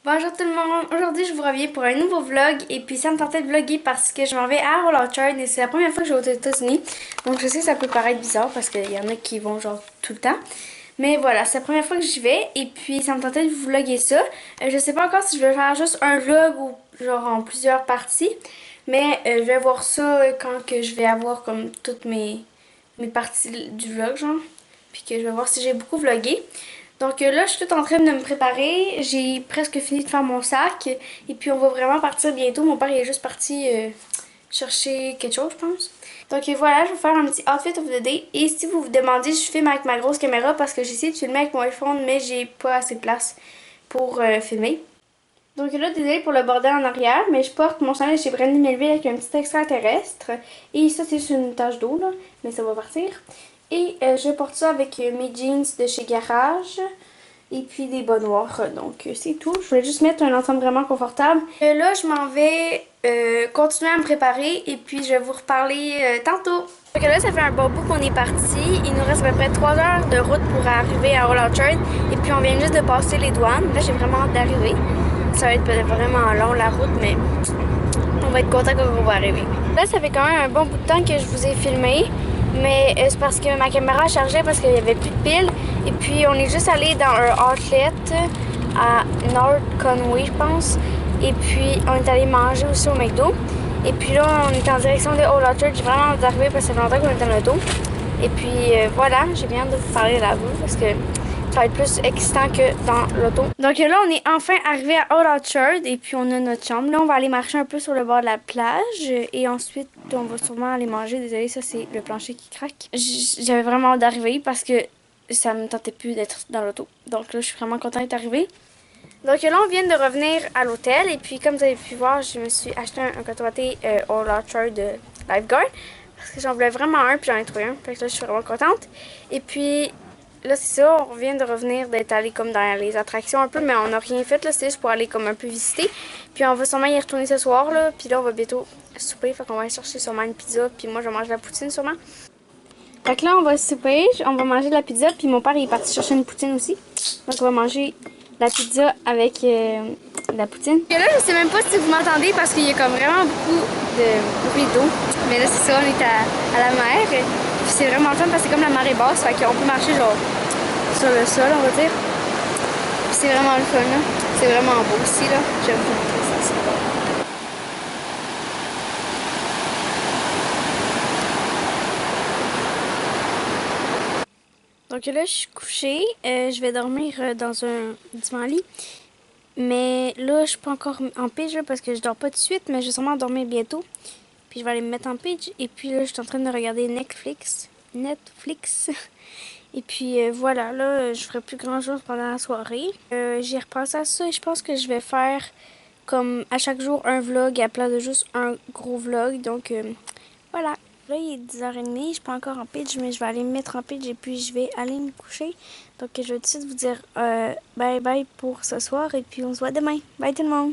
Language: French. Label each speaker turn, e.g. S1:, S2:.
S1: Bonjour tout le monde, aujourd'hui je vous reviens pour un nouveau vlog et puis ça me tentait de vlogger parce que je m'en vais à Roll Orchard et c'est la première fois que je vais aux États-Unis. Donc je sais que ça peut paraître bizarre parce qu'il y en a qui vont genre tout le temps. Mais voilà, c'est la première fois que j'y vais et puis ça me tentait de vous vlogger ça. Je sais pas encore si je vais faire juste un vlog ou genre en plusieurs parties. Mais je vais voir ça quand que je vais avoir comme toutes mes parties du vlog genre. Puis que je vais voir si j'ai beaucoup vlogué. Donc là, je suis toute en train de me préparer. J'ai presque fini de faire mon sac. Et puis on va vraiment partir bientôt. Mon père il est juste parti chercher quelque chose, je pense. Donc voilà, je vais faire un petit outfit of the day. Et si vous vous demandez, je filme avec ma grosse caméra parce que j'ai essayé de filmer avec mon iPhone, mais j'ai pas assez de place pour filmer. Donc là, désolé pour le bordel en arrière, mais je porte mon chandail chez Brandy Melville avec un petit extraterrestre. Et ça, c'est juste une tache d'eau, là, mais ça va partir. Et je porte ça avec mes jeans de chez Garage et puis des bas noirs. Donc c'est tout. Je voulais juste mettre un ensemble vraiment confortable. Là, je m'en vais continuer à me préparer et puis je vais vous reparler tantôt. Donc là, ça fait un bon bout qu'on est parti. Il nous reste à peu près 3 heures de route pour arriver à Roll Orchard. Et puis on vient juste de passer les douanes. Là, j'ai vraiment hâte d'arriver. Ça va être vraiment long la route, mais on va être content quand on va arriver. Là, ça fait quand même un bon bout de temps que je vous ai filmé. Mais c'est parce que ma caméra chargeait parce qu'il n'y avait plus de piles. Et puis on est juste allé dans un outlet à North Conway, je pense. Et puis on est allé manger aussi au McDo. Et puis là, on est en direction de Old Orchard. J'ai vraiment hâte d'arriver parce que ça fait longtemps qu'on est dans l'auto. Et puis voilà, j'ai bien hâte de vous parler là-bas parce que ça va être plus excitant que dans l'auto. Donc là, on est enfin arrivé à Old Orchard et puis on a notre chambre. Là, on va aller marcher un peu sur le bord de la plage et ensuite, on va sûrement aller manger. Désolée, ça, c'est le plancher qui craque. J'avais vraiment hâte d'arriver parce que ça me tentait plus d'être dans l'auto. Donc là, je suis vraiment contente d'être arrivée. Donc là, on vient de revenir à l'hôtel et puis comme vous avez pu voir, je me suis acheté un coton watté Old Orchard de Lifeguard parce que j'en voulais vraiment un puis j'en ai trouvé un. Fait que là, je suis vraiment contente. Et puis là, c'est ça, on vient de revenir d'être allé comme dans les attractions un peu, mais on n'a rien fait, là, c'est juste pour aller comme un peu visiter. Puis on va sûrement y retourner ce soir, là, puis là, on va bientôt souper, fait qu'on va aller chercher sûrement une pizza, puis moi, je vais manger la poutine sûrement. Fait que là, on va souper, on va manger de la pizza, puis mon père, il est parti chercher une poutine aussi. Donc, on va manger la pizza avec la poutine. Et là, je sais même pas si vous m'entendez parce qu'il y a comme vraiment beaucoup de bruit d'eau. Mais là, c'est ça, on est à la mer. Puis c'est vraiment fun parce que c'est comme la marée basse, fait qu'on peut marcher genre sur le sol, on va dire. Puis c'est vraiment le fun, là. C'est vraiment beau aussi, là. Je vais vous montrer ça. Donc là, je suis couchée. Je vais dormir dans un divan-lit. Mais là, je suis pas encore en page parce que je dors pas tout de suite, mais je vais sûrement dormir bientôt. Puis je vais aller me mettre en page. Et puis là, je suis en train de regarder Netflix. Et puis voilà, là, je ferai plus grand chose pendant la soirée. J'y repense à ça et je pense que je vais faire comme à chaque jour un vlog à la place de juste un gros vlog. Donc voilà. Là, il est 10h30, je suis pas encore en pitch, mais je vais aller me mettre en pitch et puis je vais aller me coucher. Donc, je vais tout de suite vous dire bye bye pour ce soir et puis on se voit demain. Bye tout le monde!